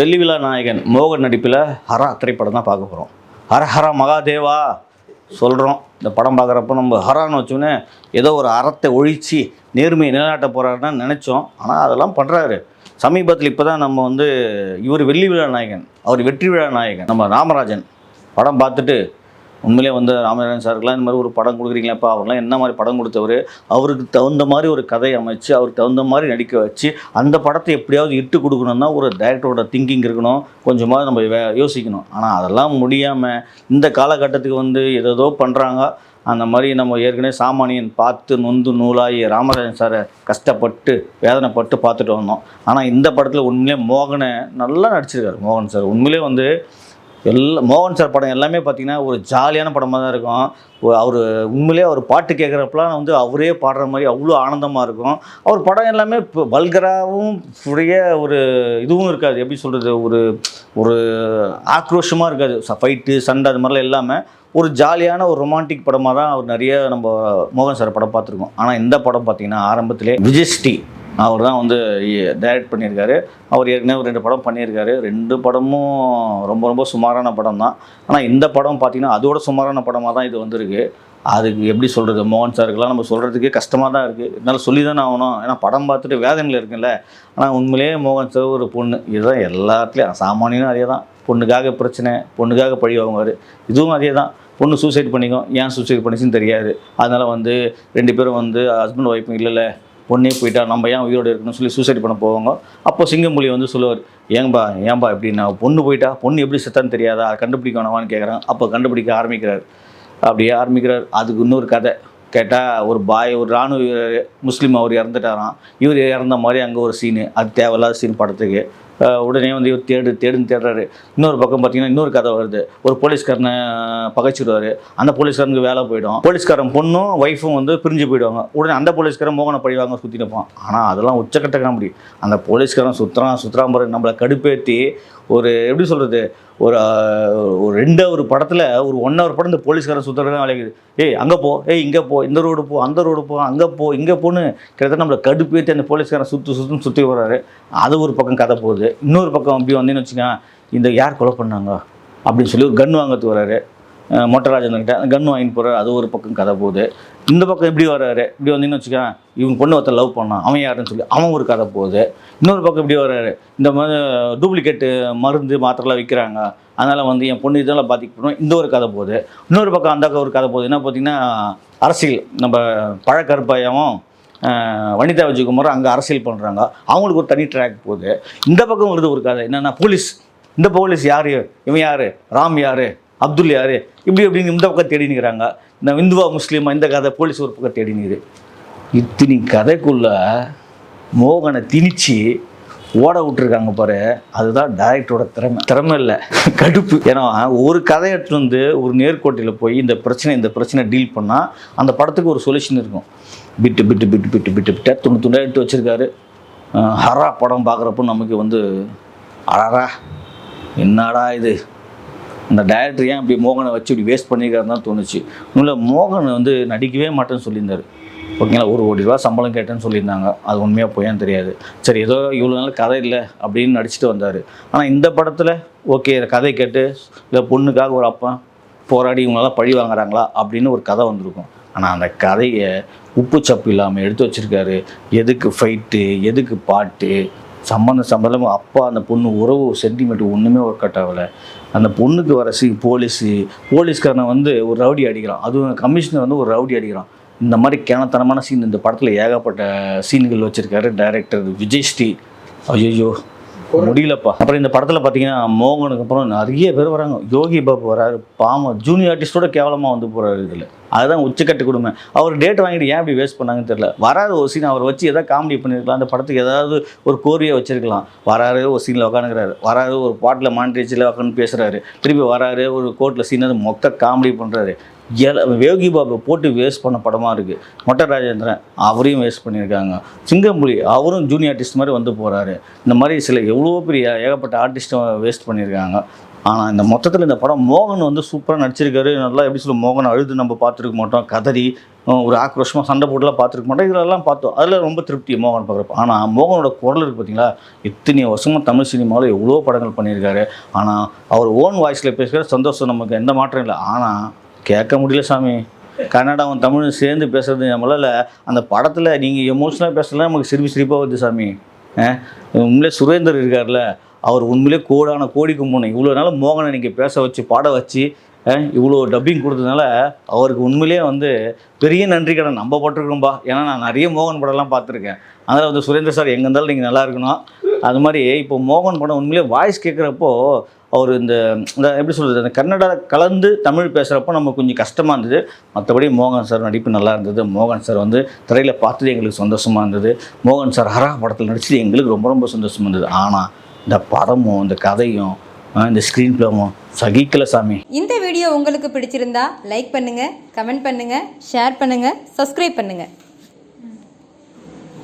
வெள்ளி விழா நாயகன் மோகன் நடிப்பில் ஹரா திரைப்படம் தான் பார்க்க போகிறோம். ஹர ஹர மகாதேவா சொல்கிறோம். இந்த படம் பார்க்குறப்ப நம்ம ஹரான்னு வச்சோன்னே ஏதோ ஒரு அறத்தை ஒழித்து நேர்மையை நிலைநாட்ட போகிறாருன்னு நினச்சோம். ஆனால் அதெல்லாம் பண்ணுறாரு. சமீபத்தில் இப்போ தான் நம்ம இவர் வெள்ளி விழா நாயகன், அவர் வெற்றி விழா நாயகன் நம்ம ராமராஜன் படம் பார்த்துட்டு உண்மையிலே ராமராஜன் சாருக்கெலாம் இந்த மாதிரி ஒரு படம் கொடுக்குறீங்களாப்பா, அவர்லாம் என்ன மாதிரி படம் கொடுத்தவர், அவருக்கு தகுந்த மாதிரி ஒரு கதை அமைச்சு அவருக்கு தகுந்த மாதிரி நடிக்க வச்சு அந்த படத்தை எப்படியாவது இட்டு கொடுக்கணும்னா ஒரு டைரக்டரோட திங்கிங் இருக்கணும், கொஞ்சமாக நம்ம யோசிக்கணும். ஆனால் அதெல்லாம் முடியாமல் இந்த காலகட்டத்துக்கு ஏதோ பண்ணுறாங்க. அந்த மாதிரி நம்ம ஏற்கனவே சாமானியன் பார்த்து நொந்து நூலாகி ராமராஜன் சாரை கஷ்டப்பட்டு வேதனைப்பட்டு பார்த்துட்டு வந்தோம். ஆனால் இந்த படத்தில் உண்மையிலே மோகனை நல்லா நடிச்சிருக்காரு. மோகன் சார் உண்மையிலே மோகன் சார் படம் எல்லாமே பார்த்திங்கன்னா ஒரு ஜாலியான படமாக தான் இருக்கும். அவர் உண்மையிலே அவர் பாட்டு கேட்குறப்பெல்லாம் அவரே பாடுற மாதிரி அவ்வளோ ஆனந்தமாக இருக்கும். அவர் படம் எல்லாமே இப்போ வல்கராகவும் உடைய ஒரு இதுவும் இருக்காது, எப்படி சொல்கிறது, ஒரு ஆக்ரோஷமாக இருக்காது. ஃபைட்டு சண்டை அது மாதிரிலாம் இல்லாமல் ஒரு ஜாலியான ஒரு ரொமான்டிக் படமாக தான் அவர் நிறைய நம்ம மோகன் சார் படம் பார்த்துருக்கோம். ஆனால் இந்த படம் பார்த்திங்கன்னா ஆரம்பத்திலே விஜய் அவர் தான் டைரக்ட் பண்ணியிருக்காரு. அவர் ஏற்கனவே 2 படம் பண்ணியிருக்காரு. 2 படமும் ரொம்ப ரொம்ப சுமாரான படம் தான். ஆனால் இந்த படம் பார்த்திங்கன்னா அதோட சுமாரான படமாக தான் இது வந்திருக்கு. அதுக்கு எப்படி சொல்கிறது, மோகன் சாருக்கெல்லாம் நம்ம சொல்கிறதுக்கே கஷ்டமாக தான் இருக்குது. இருந்தாலும் சொல்லி தானே ஆகணும், ஏன்னா படம் பார்த்துட்டு வேதனையில் இருக்குல்ல. ஆனால் உண்மையிலேயே மோகன் சார் ஒரு பொண்ணு, இதுதான் எல்லாத்துலேயும் சாமானியனும் அதே தான். பொண்ணுக்காக பிரச்சனை, பொண்ணுக்காக பழி வாங்குவார். இதுவும் அதே தான். பொண்ணு சூசைட் பண்ணிக்கும், ஏன் சூசைட் பண்ணிச்சுன்னு தெரியாது. அதனால் 2 பேரும் ஹஸ்பண்ட் ஒய்ஃபும் இல்லைல்ல, பொண்ணே போயிட்டா நம்ம ஏன் உயிரோடு இருக்கணும்னு சொல்லி சூசைட் பண்ண போவாங்க. அப்போ சிங்கமொழி சொல்லுவார், ஏன்பா எப்படின்னா பொண்ணு போயிட்டா, பொண்ணு எப்படி செத்தான்னு தெரியாதா, கண்டுபிடிக்கணுமான்னு கேட்குறாங்க. அப்போ கண்டுபிடிக்க ஆரம்பிக்கிறார். அதுக்கு இன்னொரு கதை கேட்டால், ஒரு இராணுவ வீரர் முஸ்லீம், அவர் இறந்துட்டாராம். இவர் இறந்த மாதிரி அங்கே ஒரு சீனு, அது தேவையில்லாத சீன் படத்துக்கு. உடனே இவர் தேடுறாரு. இன்னொரு பக்கம் பார்த்தீங்கன்னா இன்னொரு கதை வருது. ஒரு போலீஸ்காரனை பகைச்சிடுவார். அந்த போலீஸ்காரனுக்கு வேலை போயிடும். போலீஸ்காரன் பொண்ணும் ஒய்ஃபும் பிரிஞ்சு போயிடுவாங்க. உடனே அந்த போலீஸ்காரன் மோகனை பழிவாங்க சுற்றி நிற்பான். ஆனால் அதெல்லாம் உச்சக்கட்ட காமெடி. அந்த போலீஸ்காரன் சுற்றுறான் பாரு, நம்மளை கடுப்பேற்றி எப்படி சொல்கிறது, ஒரு 2 ஒரு படத்தில் ஒரு 1 hour படம் இந்த போலீஸ்காரன் சுற்றுறது தான் விளையாடுது. அங்கே போ, இங்கே போ, இந்த ரோடு போ, அந்த ரோடு போ, அங்கே போ, இங்கே போன்னு கிட்டத்தட்ட நம்மளை கடுப்பேற்றி அந்த போலீஸ்காரன் சுற்றி வர்றாரு. அது ஒரு பக்கம் கதை போகுது. இன்னொரு பக்கம் அப்படி வந்தேன்னு வச்சுக்கோங்க, யார் கொலை பண்ணாங்க அப்படின்னு சொல்லி ஒரு கன் வாங்கிறதுக்கு வர்றாரு. மொட்டராஜன்கிட்ட கன் வாங்கிட்டு போகிறார். அது ஒரு பக்கம் கதை போகுது. இந்த பக்கம் எப்படி வர்றாரு, இப்படி வந்தீங்கன்னு வச்சுக்கோங்க, இவங்க பொண்ணு ஒருத்தர் லவ் பண்ணான், அவன் யாருன்னு சொல்லி அவன் ஒரு கதை போகுது. இன்னொரு பக்கம் இப்படி வர்றாரு, இந்த மாதிரி டூப்ளிகேட்டு மருந்து மாத்திரைலாம் விற்கிறாங்க, அதனால் என் பொண்ணு இதெல்லாம் பாதிக்கப்படும், இந்த ஒரு கதை போகுது. இன்னொரு பக்கம் அந்த ஒரு கதை போகுது. என்ன பார்த்தீங்கன்னா அரசியல், நம்ம பழக்கருப்பாயாவும் வனிதா விஜயகுமார் அங்கே அரசியல் பண்ணுறாங்க, அவங்களுக்கு ஒரு தனி ட்ராக் போகுது. இந்த பக்கம் வருது ஒரு கதை, என்னென்னா போலீஸ், இந்த போலீஸ் யார், இவன் யார், ராம் யார், அப்துல் யார், இப்படின்னு இந்த பக்கம் தேடினுக்கிறாங்க. இந்த இந்துவா முஸ்லீமா, இந்த கதை போலீஸ் ஒரு பக்கம் தேடினுக்குது. இத்தனி கதைக்குள்ள மோகனை திணிச்சு ஓட விட்டுருக்காங்க பாரு. அதுதான் டைரக்டரோட திறமை இல்லை, கடுப்பு. ஏன்னா ஒரு கதையை எடுத்துட்டு ஒரு நேர்கோட்டில் போய் இந்த பிரச்சனை டீல் பண்ணால் அந்த படத்துக்கு ஒரு சொல்யூஷன் இருக்கும். பிட்டு துண்டா எடுத்து வச்சுருக்காரு. ஹரா படம் பார்க்குறப்போ நமக்கு அழறா, என்னடா இது, அந்த டைரக்டர் ஏன் இப்படி மோகனை வச்சு இப்படி வேஸ்ட் பண்ணியிருக்காருன்னு தான் தோணுச்சு. இன்னும் மோகன் நடிக்கவே மாட்டேன்னு சொல்லியிருந்தார். ஓகேங்களா, 1 கோடி ரூபா சம்பளம் கேட்டேன்னு சொல்லியிருந்தாங்க. அது உண்மையாக போயான்னு தெரியாது. சரி, ஏதோ இவ்வளோ நாள் கதை இல்லை அப்படின்னு நடிச்சுட்டு வந்தார். ஆனால் இந்த படத்தில் ஓகே, கதை கேட்டு இல்லை பொண்ணுக்காக ஒரு அப்பா போராடி இவங்களாம் பழி வாங்குறாங்களா அப்படின்னு ஒரு கதை வந்திருக்கும். ஆனால் அந்த கதையை உப்பு சப்பு இல்லாமல் எடுத்து வச்சுருக்காரு. எதுக்கு ஃபைட்டு, எதுக்கு பாட்டு, சம்பந்தம் அப்பா அந்த பொண்ணு உறவு சென்டிமெண்ட் ஒன்றுமே ஒர்க் அவுட் ஆகலை. அந்த பொண்ணுக்கு வர போலீஸ்காரனை ஒரு ரவுடி அடிக்கிறான், அதுவும் கமிஷனர் ஒரு ரவுடி அடிக்கிறான். இந்த மாதிரி கேனத்தனமான சீன் இந்த படத்தில் ஏகப்பட்ட சீன்கள் வச்சுருக்காரு டைரக்டர் விஜய். ஐயோ முடியலப்பா. அப்புறம் இந்த படத்தில் பார்த்தீங்கன்னா மோகனுக்கு அப்புறம் நிறைய பேர் வராங்க. யோகி பாபு வராரு, பாவம் ஜூனியர் ஆர்டிஸ்டோட கேவலமாக போகிறாரு. இதில் அதுதான் உச்சக்கட்டு கொடுமை. அவர் டேட் வாங்கிட்டு ஏன் இப்படி வேஸ்ட் பண்ணாங்கன்னு தெரியல. வராது ஒரு சீன் அவரை வச்சு எதாவது காமெடி பண்ணியிருக்கலாம், அந்த படத்துக்கு ஏதாவது ஒரு கோரியை வச்சுருக்கலாம். வராரு, ஒரு சீனில் உட்காந்துக்கிறாரு, வராரு ஒரு பாட்டில் மாண்டேஜில் உட்காந்து பேசுகிறாரு, திருப்பி வராரு ஒரு கோர்ட்டில் சீன் மொக்க காமெடி பண்ணுறாரு. யோகி பாபு போட்டு வேஸ்ட் பண்ண படமாக இருக்குது. மொட்டை ராஜேந்திரன் அவரையும் வேஸ்ட் பண்ணியிருக்காங்க. சிங்கம்புலி அவரும் ஜூனியர் ஆர்டிஸ்ட் மாதிரி போகிறாரு. இந்த மாதிரி சில எவ்வளோ பெரிய ஏகப்பட்ட ஆர்டிஸ்ட்டும் வேஸ்ட் பண்ணியிருக்காங்க. ஆனால் இந்த மொத்தத்தில் இந்த படம் மோகன் வந்து சூப்பராக நடிச்சிருக்காரு. நல்லா எப்படி சொல்ல, மோகன் அழுது நம்ம பார்த்துருக்க மாட்டோம், கதறி ஒரு ஆக்ரோஷமாக சண்டை போட்டுலாம் பார்த்துருக்க மாட்டோம். இதெல்லாம் பார்த்தோம், அதில் ரொம்ப திருப்தி மோகன் பார்க்குறப்ப. ஆனால் மோகனோட குரல் இருக்குது பார்த்தீங்களா, இத்தனை வருஷமாக தமிழ் சினிமாவில் எவ்வளோ படங்கள் பண்ணியிருக்காரு. ஆனால் அவர் ஓன் வாய்ஸில் பேசுகிற சந்தோஷம் நமக்கு எந்த மாற்றம் இல்லை. ஆனால் கேட்க முடியல சாமி. கன்னடாவும் தமிழும் சேர்ந்து பேசுகிறது நம்மளால் அந்த படத்தில் நீங்கள் எமோஷனலாக பேசலாம், நமக்கு சிரிப்பாக வருது சாமி. உண்மையிலே சுரேந்தர் இருக்கார்ல, அவர் உண்மையிலே கோடி கும்பிடணும். இவ்வளோ நாள் மோகனை நீங்கள் பேச வச்சு பாட வச்சு இவ்வளோ டப்பிங் கொடுத்ததுனால அவருக்கு உண்மையிலே வந்து பெரிய நன்றி கடன் நம்ம பட்டிருக்கோம்பா. ஏன்னா நான் நிறைய மோகன் படம்லாம் பார்த்துருக்கேன். அதனால் வந்து சுரேந்தர் சார் எங்கே இருந்தாலும் நீங்கள் நல்லா இருக்கணும். அது மாதிரி இப்போ மோகன் படம் உண்மையிலே வாய்ஸ் கேட்குறப்போ அவர் இந்த எப்படி சொல்கிறது, அந்த கன்னடா கலந்து தமிழ் பேசுகிறப்போ நம்ம கொஞ்சம் கஷ்டமாக இருந்தது. மற்றபடி மோகன் சார் நடிப்பு நல்லா இருந்தது. மோகன் சார் வந்து திரையில் பார்த்தது எங்களுக்கு சந்தோஷமாக இருந்தது. மோகன் சார் ஹரா படத்தில் நடிச்சது எங்களுக்கு ரொம்ப சந்தோஷமாக இருந்தது. ஆனால் இந்த படமும் இந்த கதையும் இந்த ஸ்க்ரீன் ப்ளேவும் சகிக்கல சாமி. இந்த வீடியோ உங்களுக்கு பிடிச்சிருந்தா லைக் பண்ணுங்கள், கமெண்ட் பண்ணுங்கள், ஷேர் பண்ணுங்கள், சப்ஸ்கிரைப் பண்ணுங்கள்.